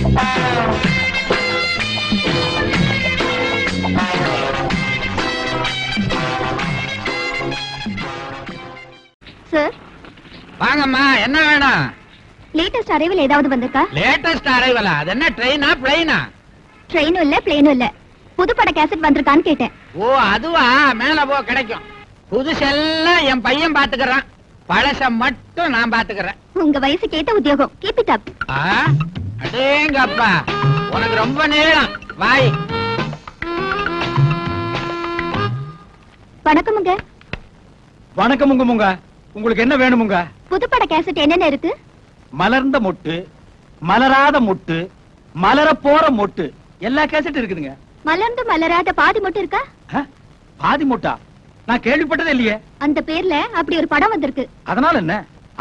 Sir வாங்கம்மா, என்ன வேணும்? லேட்டஸ்ட் அரைவல் ஏதாவது வந்திருக்கா? லேட்டஸ்ட் அரைவலா? அது என்ன ட்ரெயினா பிளைனா? ட்ரெயினும் இல்ல பிளேனும் இல்ல, புதுப்பட கேசட் வந்திருக்கான்னு கேட்டேன். ஓ அதுவா, மேல போ கிடைக்கும். புதுசெல்லாம் என் பையன் பாத்துக்கறான், பழச மட்டும் நான் பாத்துக்கறேன். உங்க வயசுக்கு ஏத்த உத்தியோகம், கீப் இட் அப். அடேங்கப்பா, உனக்கு ரொம்ப நேரம் வாய். வணக்கமுங்க. வணக்கமுங்க. உங்களுக்கு என்ன வேணுமுங்க? புதுப்பட கேசட் என்னென்ன இருக்கு? மலர்ந்த மொட்டு, மலராத மொட்டு, மலர போற மொட்டு, எல்லா கேசட் இருக்குதுங்க. மலர்ந்து மலராத பாதி மொட்டு இருக்கா? பாதி மொட்டா? நான் கேள்விப்பட்டதே இல்லையே. அந்த பேர்ல அப்படி ஒரு படம் வந்திருக்கு. அதனால என்ன,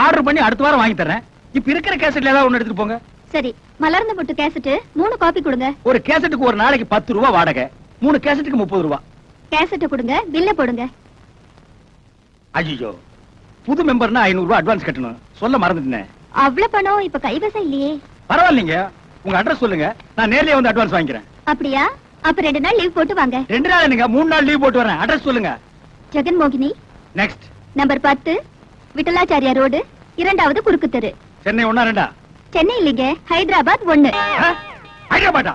ஆர்டர் பண்ணி அடுத்த வாரம் வாங்கி தரேன். இப்ப இருக்கிற கேசட்ல ஏதாவது ஒண்ணு எடுத்துட்டு போங்க. சரி, மலர்ந்த மொட்டு கேசட் 3 காப்பி கொடுங்க. ஒரு கேசட்டுக்கு ஒரு நாளைக்கு 10 ரூபாய் வாடகை, 3 கேசட்டுக்கு 30 ரூபாய். கேசட்ட கொடுங்க, பில்ல போடுங்க. ஐயோ, புது மெம்பர்னா 500 ரூபாய் அட்வான்ஸ் கட்டணும், சொல்ல மறந்துட்டேன். அவ்வளவு பணம் இப்ப கைவசம் இல்லையே. பரவாயில்லைங்க, உங்க அட்ரஸ் சொல்லுங்க, நான் நேர்லயே வந்து அட்வான்ஸ் வாங்கிக்கிறேன். அப்படியா? அப்ப 2 நாள் லீவ் போட்டு வாங்க. 2 நாள் என்னங்க, 3 நாள் லீவ் போட்டு வரேன். அட்ரஸ் சொல்லுங்க. ஜெகன் மோகினி, நெக்ஸ்ட் நம்பர் 10, விட்டலாச்சாரியா ரோடு, 2வது குறுக்கு தெரு. சென்னை 1 2? சென்னை இல்லைங்க, ஹைதராபாத் 1. ஹைதராபாத்தா?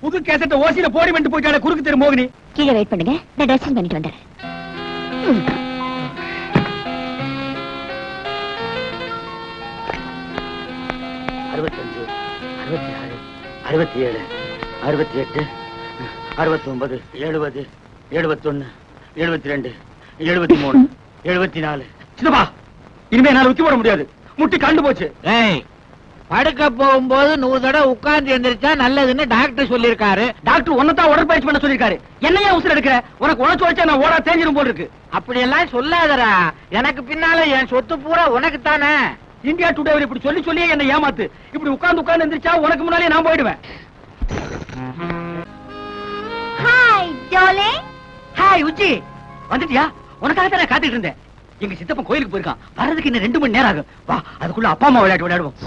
புது கேசட்ட ஓசில போடி வந்து போயிட்டாலே குறுக்கு தெரு மோகினி. கீழே வெயிட் பண்ணுங்க, நான் ட்ரெஸ்ஸிங் பண்ணிட்டு வந்துறேன். 65, 66, 67, 68, 69, 70, 71, 72, 73, 74. சித்தப்பா, இனிமே என்னால உச்சி போட முடியாது, முட்டி கண்டு போச்சு. படுக்க போகும்போது 100 தடவை உட்கார்ந்து எந்திரிச்சா நல்லதுன்னு டாக்டர் சொல்லிருக்காரு. டாக்டர் உன்னதான் உடற்பயிற்சி பண்ண சொல்லிருக்காரு. என்னையா உசுர எடுக்கிற? உனக்கு உழைச்சு உழைச்சா நான் ஓடா தேஞ்சிரும் போல இருக்கு. அப்படி எல்லாம் சொல்லாதடா, எனக்கு பின்னால என் சொத்து பூரா உனக்கு தானே. இந்தியா டுடே இப்படி சொல்லி சொல்லியே என்ன ஏமாத்து. இப்படி உட்கார்ந்து எந்திரிச்சா உனக்கு முன்னாலே நான் போயிடுவேன். ஹாய் ஜோலே. ஹாய் உச்சி, வந்துட்டியா? உனக்காக தான் நான் காத்துட்டு இருந்தேன். எங்க சித்தப்பன் கோயிலுக்கு போயிருக்கான், வர்றதுக்கு இன்னும் 2 மணி நேரம் ஆகும். வா, அதுக்குள்ள அப்பா அம்மா விளையாடுவோம்.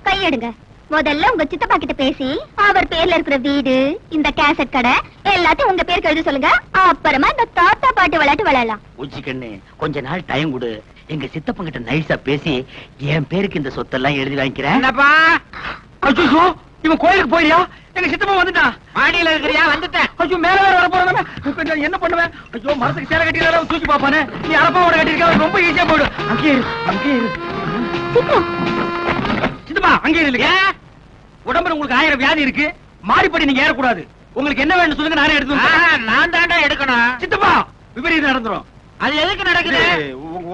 கையெடுங்க. முதல்ல உங்க சித்தப்பா கிட்ட பேசி அவர் பேர்ல இருக்கிற வீடு, இந்த கேசட் கடை எல்லாத்தையும் உங்க பேருக்கு எழுத சொல்லுங்க. அப்புறமா இந்த தாத்தா பாட்டு விளையாட்டு விளையாடலாம். உச்சி கண்ணு, கொஞ்ச நாள் டைம் கொடு. எங்க சித்தப்பன் கிட்ட நைஸா பேசி என் பேருக்கு இந்த சொத்தெல்லாம் எழுதி வாங்கிக்கிறேன். என்னப்பா? ஐயோ, இவன் கோயிலுக்கு போயியா? எங்க சித்தப்பன் வந்துட்டான். மாடியில இருக்கிறியா? வந்துட்டேன். ஐயோ, மேல வேற வர போறானே, என்ன பண்ணுவேன்? ஐயோ, மரத்துக்கு சேர கட்டினாலும் தூக்கி பாப்பானே. நீ அரப்பாவோட கட்டிருக்க, ரொம்ப ஈஸியா போயிடும். அங்கே இரு. சித்தப்பா, அங்கே இல்லைங்க. உடம்புல உங்களுக்கு 1000 வியாதி இருக்கு, மாடிப்படி நீங்க ஏறக்கூடாது. உங்களுக்கு என்ன வேணும் சொல்லுங்க, நானே எடுத்து. நான் தாண்டா எடுக்கணும். சித்தப்பா, விபரீதம் நடந்துரும். அது எதுக்கு நடக்குது?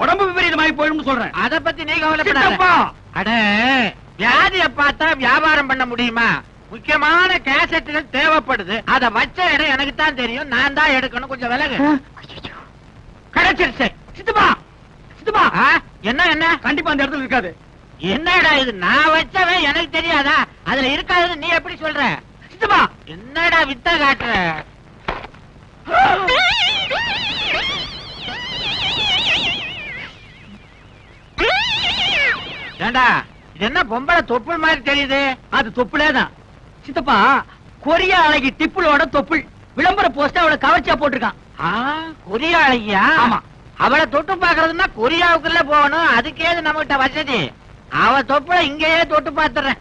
உடம்பு விபரீதமாயி போயிடும் சொல்றேன். அத பத்தி நீ கவலைப்படாத. அட, வியாதிய பார்த்தா வியாபாரம் பண்ண முடியுமா? முக்கியமான கேசட்டுகள் தேவைப்படுது. அத வச்ச இடம் எனக்கு தான் தெரியும், நான் தான் எடுக்கணும். கொஞ்சம் விலகு. கிடைச்சிருச்சு. சித்தப்பா, என்ன கண்டிப்பா அந்த இடத்துல இருக்காது. என்னடா இது, நான் வச்சவன் எனக்கு தெரியாதா? அதுல இருக்காதுன்னு நீ எப்படி சொல்ற? சித்தப்பா, என்னடா வித்த காட்டுற? ஏண்டா, இது என்ன பொம்பளை தொப்புள் மாதிரி தெரியுது? அது தொப்புளேதான். சித்தப்பா, கொரியா அழகி டிப்புளோட தொப்புள் விளம்பர போஸ்ட் அவளை கவர்ச்சியா போட்டிருக்கான். கொரியா அழகியா? ஆமா. அவளை தொட்டு பாக்குறதுன்னா கொரியாவுக்குள்ள போகணும், அதுக்கேது நம்ம கிட்ட வசதி. அவ தொப்புல இங்கேயே தொட்டு பாத்துறேன்.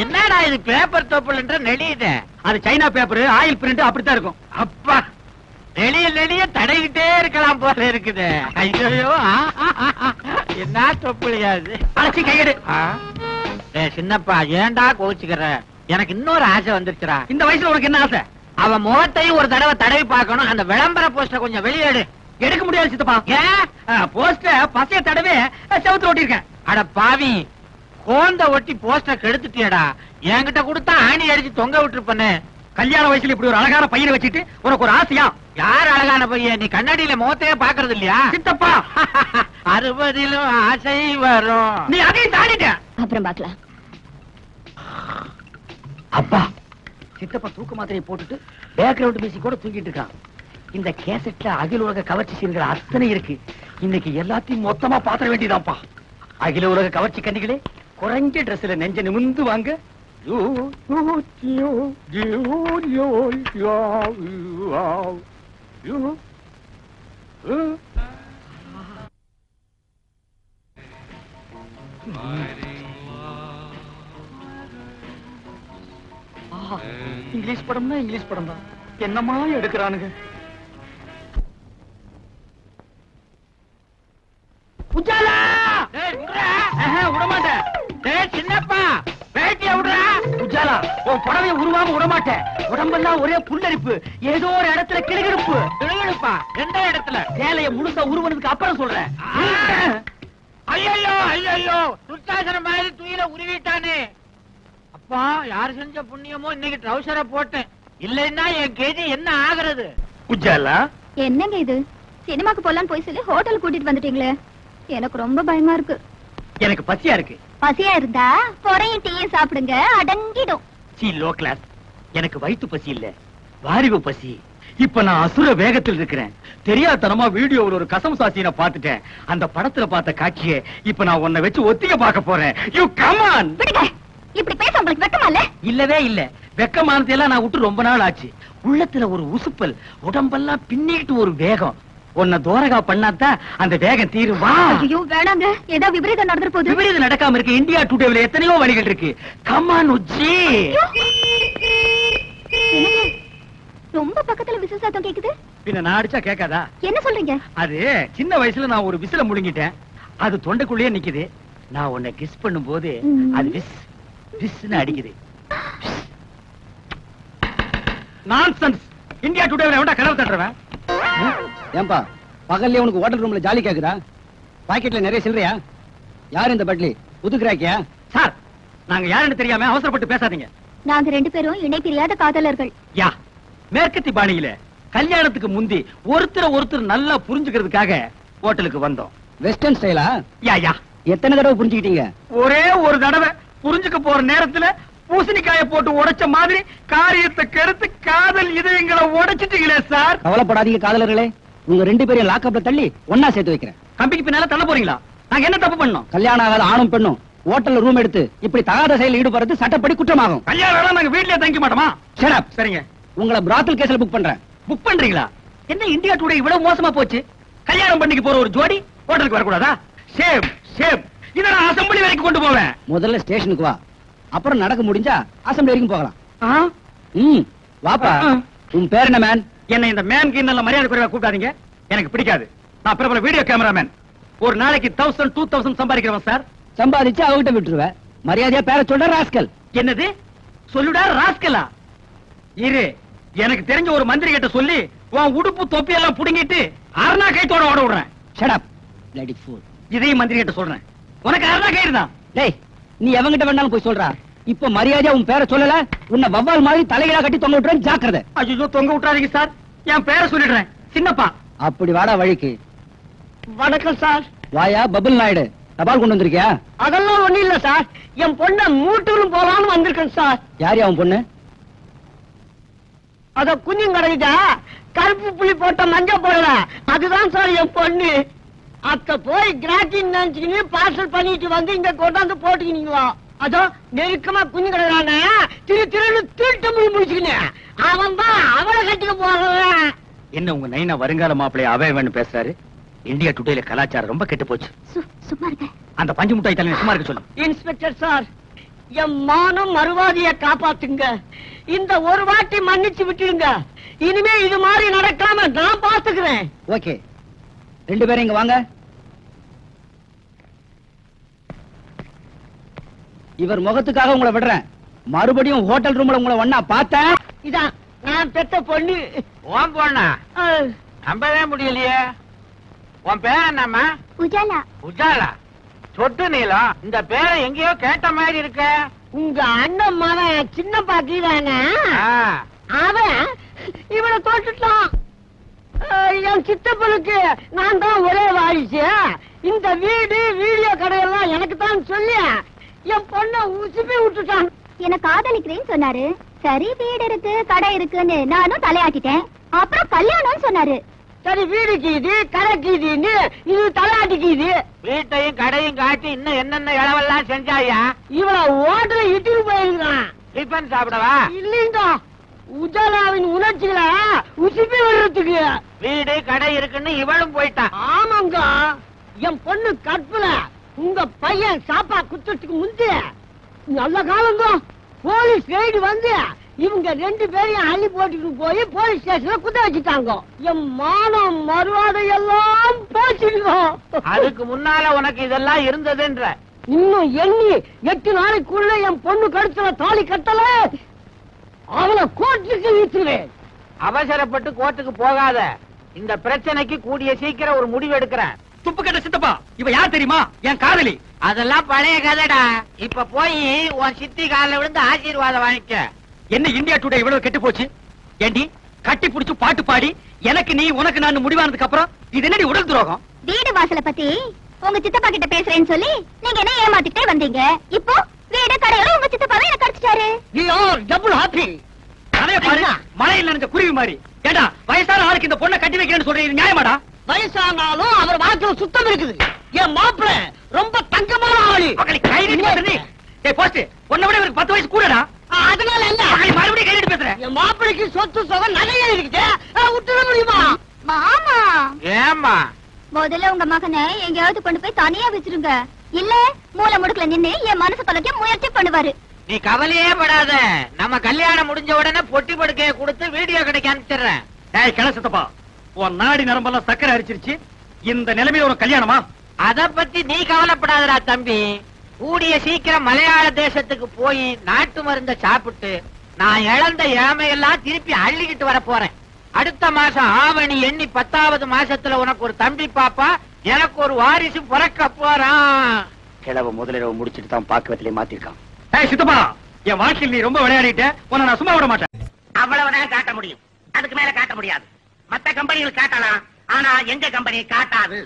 என்னடா இது, பேப்பர் தொப்புல்ன்ற நெளியுது? அது சைனா பேப்பர், ஆயில் பிரிண்ட் அப்படித்தான் இருக்கும். அப்பா, நெளிய தடைகிட்டே இருக்கலாம் போல இருக்குது. ஐயோ, என்ன தொப்புளியாது? அழைச்சி கையெடு. சின்னப்பா, ஏண்டா கோச்சுக்கிற? எனக்கு இன்னொரு ஆசை வந்துருச்சுடா. இந்த வயசுல உனக்கு என்ன ஆசை? அவன் முகத்தையும் ஒரு தடவை தடவி பார்க்கணும். அந்த விளம்பர போஸ்டர் கொஞ்சம் வெளியேடு. எடுக்க முடியாது சித்தப்பா. ஏன்? போஸ்டர் பசைய தடவை செவுத்துல ஒட்டிருக்கேன். அட பாவி, கோந்த ஒட்டி போஸ்டர் கெடுத்துட்டியடா. என்கிட்ட கொடுத்தா ஆணி அடிச்சு தொங்க விட்டுருப்பனே. கல்யாண வயசுல இப்படி ஒரு அழகான பையனை வச்சுட்டு உனக்கு ஒரு ஆசையா? யார் அழகான பையன்? நீ கண்ணாடியில முகத்தையே பாக்குறது இல்லையா? சித்தப்பா, 60லும் ஆசை வரும். நீ அதையும் தாண்டிட்ட. அப்புறம் பாக்கலாம். அப்பா, சித்தப்பா தூக்க மாத்திரையை போட்டுட்டு பேக்ரவுண்ட் மியூசிக் கூட தூங்கிட்டு இருக்கான். இந்த கேசட்ல அகில உலக கவர்ச்சி சீன்கள் அத்தனை இருக்கு. இன்னைக்கு எல்லாத்தையும் மொத்தமா பாத்திர வேண்டியதான்ப்பா. அகில உலக கவர்ச்சி கண்ணிகளே, குறைஞ்ச ட்ரெஸ்ல நெஞ்ச நிமிந்து வாங்க. இங்கிலீஷ் படம்னா இங்கிலீஷ் படம் தான். என்னமா எடுக்கிறானுங்க. உஜாலா விடமாட்டேன். சின்னப்பா பேட்டிய விடுறா. உஜாலா உன் புடவைய உருவாம விடமாட்டேன். உடம்பெல்லாம் ஒரே புல்லரிப்பு, ஏதோ ஒரு இடத்துல கிளுகிழுப்பு. கிளுகிழுப்பா? எந்த இடத்துல? சேலைய முழுசா உருவனதுக்கு அப்புறம் சொல்றேன். ஐயோ ஐயோ, துர்த்தாசன மாதிரி தூயில உருவிட்டானே. அப்பா, யாரு செஞ்ச புண்ணியமோ இன்னைக்கு ட்ரௌசரை போட்டேன். இல்லைன்னா என் கேஜி என்ன ஆகுறது? உஜாலா என்னங்க இது? சினிமாக்கு போலான்னு போய் சொல்லி ஹோட்டல் கூட்டிட்டு வந்துட்டீங்களே, எனக்கு ரொம்ப பயமா இருக்கு. எனக்கு பசியா இருக்கு. பசியா இருந்தா பொறையும் டீயும் சாப்பிடுங்க, அடங்கிடும். C low class. எனக்கு வயிற்று பசி இல்ல, வாரிவு பசி. இப்ப நான் அசுர வேகத்தில் இருக்கிறேன். தெரியாதனமா வீடியோவில் ஒரு கசம் சாட்சியை பார்த்துட்டேன். அந்த படத்துல பார்த்த காட்சியை இப்ப நான் உன்னை வச்சு ஒத்திக பார்க்க போறேன். You come on. விடுங்க, இப்படி பேச உங்களுக்கு வெக்கமா இல்ல? இல்லவே இல்ல. வெக்கமானதெல்லாம் நான் விட்டு ரொம்ப நாள் ஆச்சு. உள்ளத்துல ஒரு உசுப்பல், உடம்பெல்லாம் பின்னிட்டு ஒரு வேகம். உன்னை தோரகா பண்ணாதான் அந்த வேகம் தீருமா? ஐயோ வேணாங்க, ஏதோ விபரீதம் நடந்துற போது. விபரீதம் நடக்காம இருக்கு. இந்தியா டுடேல எத்தனையோ வழிகள் இருக்கு. Come on Ujji. என்னங்க, ரொம்ப பக்கத்துல விசில் சத்தம் கேக்குது. பின்ன நான் அடிச்சா கேட்காதா? என்ன சொல்றீங்க? அது சின்ன வயசுல நான் ஒரு விசில முழுங்கிட்டேன். அது தொண்டைக்குள்ளேயே நிக்குது. நான் உன்னை கிஸ் பண்ணும் போது அது விஸ் விஸ்னு அடிக்குது. நான்சென்ஸ். இந்தியா டுடேல எவன்டா கனவு தட்டுறவன்? ஏன்பா பகல்ல உனக்கு ஹோட்டல் ரூம்ல ஜாலி கேக்குதா? பாக்கெட்ல நிறைய சில்லறையா? யார் இந்த பட்லி? புதுக்குறாக்கியா? சார், நாங்க யாருன்னு தெரியாம அவசரப்பட்டு பேசாதீங்க. நாங்க ரெண்டு பேரும் இணை பிரியாத காதலர்கள். யா, மேற்கத்தி பாணியில கல்யாணத்துக்கு முந்தி ஒருத்தர் நல்லா புரிஞ்சுக்கிறதுக்காக ஹோட்டலுக்கு வந்தோம். வெஸ்டர்ன் ஸ்டைலா? யா யா. எத்தனை தடவை புரிஞ்சுக்கிட்டீங்க? ஒரே ஒரு தடவை. புரிஞ்சுக்க போற நேரத்துல பூசணிக்காய போட்டு உடைச்ச மாதிரி காரியத்தை கெடுத்து காதல் இதயங்களை உடைச்சிட்டீங்களே சார். கவலைப்படாதீங்க காதலர்களே, உங்க ரெண்டு பேரையும் லாக்அப்ல தள்ளி ஒன்னா சேர்த்து வைக்கிறேன். கம்பிக்கு பின்னால தள்ள போறீங்களா? நாங்க என்ன தப்பு பண்ணோம்? கல்யாணம் ஆகாத ஆணும் பெண்ணும் ஹோட்டல்ல ரூம் எடுத்து இப்படி தகாத செயலில் ஈடுபடுறது சட்டப்படி குற்றமாகும். கல்யாணம் நாங்க வீட்லயே தங்கிக்க மாட்டோமா? Shut up. சரிங்க. உங்களை பிராத்தல் கேஸ்ல புக் பண்றேன். புக் பண்றீங்களா? என்ன இந்தியா டுடே இவ்வளவு மோசமா போச்சு? கல்யாணம் பண்ணிக்க போற ஒரு ஜோடி ஹோட்டலுக்கு வரக்கூடாதா? Shame shame. இத நான் அசெம்பிளி வரைக்கும் கொண்டு போவேன். முதல்ல ஸ்டேஷனுக்கு வா, அப்புறம் நடக்க முடிஞ்சா அசெம்பிளி வரைக்கும் போகலாம். வாப்பா. உன் பேர் என்ன மேன்? என்ன இந்த மேன் கீழ மரியாதை குறைவா கூப்பிடாதீங்க. எனக்கு பிடிக்காது. நான் பிரபல வீடியோ கேமராமேன். ஒரு நாளைக்கு 1000 2000 சம்பாதிக்கிறவன் சார். சம்பாதிச்சு அவகிட்ட விட்டுருவேன். மரியாதையா பேர சொல்ற ராஸ்கல். என்னது சொல்லுடா ராஸ்கலா? இரு, எனக்கு தெரிஞ்ச ஒரு மந்திரி கிட்ட சொல்லி உன் உடுப்பு தொப்பி எல்லாம் புடுங்கிட்டு அரணா கைத்தோட ஓட விடுறேன். Shut up bloody fool. இதையும் மந்திரி கிட்ட சொல்றேன். உனக்கு அரணா கயிறு தான். டேய், நீ எவங்கிட்ட வேணாலும் போய் சொல்றா. இப்ப மரியாதையா உன் பேரை சொல்லல, உன்னை வவ்வால் மாதிரி தலைகளா கட்டி தொங்க விட்டுறேன். ஜாக்கிரதை. ஐயோ, தொங்க விட்டுறாதீங்க சார். என் பேரை சொல்லிடுறேன். சின்னப்பா. அப்படி வாடா வழிக்கு. வணக்கம் சார். வாயா பபுல் நாயுடு, தபால் கொண்டு வந்திருக்கியா? அதெல்லாம் ஒண்ணு இல்ல சார். என் பொண்ண மூட்டூரும் போலான்னு வந்திருக்கேன் சார். யார் அவன் பொண்ணு? அத குஞ்சும் கிடைக்கிட்டா கருப்பு புள்ளி போட்ட மஞ்ச போடல, அதுதான் சார் என் பொண்ணு. அத்த போய் கிராட்டின் நினைச்சுக்கின்னு பார்சல் பண்ணிட்டு வந்து இங்க கொண்டாந்து போட்டுக்கினீங்களா? அதோ நெருக்கமா குஞ்சு கிடைக்கிறான திருன்னு திருட்டு முடி முடிச்சுக்கினேன். அவன் தான் அவளை கட்டிக்க போறான். என்ன உங்க நைனா வருங்கால மாப்பிள்ளைய அவைவன்னு பேசுறாரு? இந்தியா டுடேல கலாச்சாரம் ரொம்ப கெட்டு போச்சு. சும்மா இருங்க. அந்த பஞ்சு முட்டாய் தலைவன் சும்மா இருக்க சொல்லு. இன்ஸ்பெக்டர் சார், என் மானம் மறுவாதிய காப்பாத்துங்க. இந்த ஒரு வாட்டி மன்னிச்சு விட்டுருங்க. இனிமே இது மாதிரி நடக்காம நான் பாத்துக்கிறேன். ஓகே, ரெண்டு பேரும் இங்க வாங்க. இவர் முகத்துக்காக உங்களை விடுறேன். மறுபடியும் ஹோட்டல் ரூம்ல உங்களை ஒன்னா பார்த்தேன். இதான் நான் பெத்த பொண்ணு. உன் பொண்ணா? நம்பவே முடியலையே. உன் பேர் என்னம்மா? உஜாலா. உஜாலா? சொட்டு நீளம். இந்த பேரை எங்கேயோ கேட்ட மாதிரி இருக்க. உங்க அண்ணன் மகன் சின்ன பாக்கிதானே, அவன் இவனை தோட்டுட்டான். என் சித்தப்பனுக்கு நான் தான் ஒரே வாரிசு. இந்த வீடு வீடியோ கடையெல்லாம் எனக்கு தான் சொல்லி என் பொண்ண உசுப்பி விட்டுட்டான். என்ன காதலிக்கிறேன்னு சொன்னாரு. சரி, வீடு இருக்கு கடை இருக்குன்னு நானும் தலையாட்டிட்டேன். அப்புறம் கல்யாணம்னு சொன்னாரு. சரி, வீடுக்கு இது, கடைக்கு இதுன்னு இது தலையாட்டிக்கு இது. வீட்டையும் கடையும் காட்டி இன்னும் என்னென்ன இளவெல்லாம் செஞ்சாயா? இவள ஓட்டல இட்டுட்டு போயிருக்கான். டிஃபன் சாப்பிடவா? இல்லைங்க, உஜாலாவின் உணர்ச்சிகளை உசுப்பி விடுறதுக்கு. வீடு கடை இருக்குன்னு இவளும் போயிட்டான். ஆமாங்க, என் பொண்ணு கற்பல உங்க பையன் சாப்பா குத்துறதுக்கு முந்தி நல்ல காலங்க போலீஸ் ரைடு வந்து இவங்க 2 பேரையும் அள்ளி போட்டுட்டு போய் போலீஸ் ஸ்டேஷன்ல குத்த வச்சுட்டாங்க. என் மானம் மறுவாதை எல்லாம் போச்சுருக்கோம். அதுக்கு முன்னால உனக்கு இதெல்லாம் இருந்ததுன்ற. இன்னும் எண்ணி 8 நாளைக்குள்ள என் பொண்ணு கழுத்துல தாலி கட்டல அவளை கோர்ட்டுக்கு வீசுவேன். அவசரப்பட்டு கோர்ட்டுக்கு போகாத. இந்த பிரச்சனைக்கு கூடிய சீக்கிரம் ஒரு முடிவு எடுக்கிறேன். துப்பு கட்ட சித்தப்பா, இவ யார் தெரியுமா? என் காதலி. அதெல்லாம் பழைய கதைடா. இப்ப போய் உன் சித்தி காலில் விழுந்து ஆசீர்வாதம் வாங்கிக்க. என்ன இந்தியா டுடே இவ்வளவு கெட்டு போச்சு? ஏண்டி கட்டி புடிச்சு பாட்டு பாடி எனக்கு நீ உனக்கு நான் முடிவானதுக்கு அப்புறம் இது என்னடி உடல் துரோகம்? வீடு வாசல பத்தி உங்க சித்தப்பா கிட்ட பேசுறேன்னு சொல்லி நீங்க என்ன ஏமாத்திட்டே வந்தீங்க. இப்போ வீடு கடையோட உங்க சித்தப்பாவை எனக்கு அடிச்சிட்டாரு. Double happy. அதே பாரு, மழையில் நனைஞ்ச குருவி மாதிரி. ஏண்டா வயசான ஆளுக்கு இந்த பொண்ணை கட்டி வைக்கிறேன்னு சொல்றீங்க, இது நியாயமாடா? வயசானாலும் அவர் வாக்குல சுத்தம் இருக்குது. என் மாப்பிள்ள ரொம்ப தங்கமான ஆளு. கை நீட்டி பேசுறீ? ஏய் போஸ்ட், உன்னை விட இவருக்கு 10 வயசு கூடடா. அதனால என்ன? மறுபடியும் கை நீட்டி பேசுறேன். என் மாப்பிளைக்கு சொத்து சுகம் நிறைய இருக்குது. விட்டுட முடியுமா? மாமா, ஏமா முதல்ல உங்க மகனை எங்கேயாவது கொண்டு போய் தனியா வச்சிருங்க. இல்ல மூல முடுக்குல நின்னு என் மனசு தொலைக்க முயற்சி பண்ணுவாரு. நீ கவலையே படாத. நம்ம கல்யாணம் முடிஞ்ச உடனே பொட்டி படுக்கைய கொடுத்து வீடியோ கடைக்கு அனுப்பிச்சிடுறேன். ஏய் கிள சித்தப்பா, உன் நாடி நரம்பெல்லாம் சக்கரை அரிச்சிருச்சு. இந்த நிலைமையில ஒரு கல்யாணமா? அத பத்தி நீ கவலைப்படாதடா தம்பி. கூடிய சீக்கிரம் மலையாள தேசத்துக்கு போய் நாட்டு மருந்த சாப்பிட்டு நான் இழந்த இளமையெல்லாம் திருப்பி அள்ளிக்கிட்டு வர போறேன். அடுத்த மாசம் ஆவணி எண்ணி 10வது மாசத்துல உனக்கு ஒரு தம்பி பாப்பா, எனக்கு ஒரு வாரிசு பிறக்க போறான். கிழவ முதலிரவு முடிச்சிட்டு தான் பாக்குறதுல மாத்திருக்கான். ஏய் சித்தப்பா, என் வாழ்க்கையில் நீ ரொம்ப விளையாடிட்ட. உன்னை நான் சும்மா விட மாட்டேன். அவ்வளவுதான் காட்ட முடியும், அதுக்கு மேல காட்ட முடியாது. மத்த கம்பெனிகள் காட்டலாம், ஆனா எங்க கம்பெனி காட்டாது.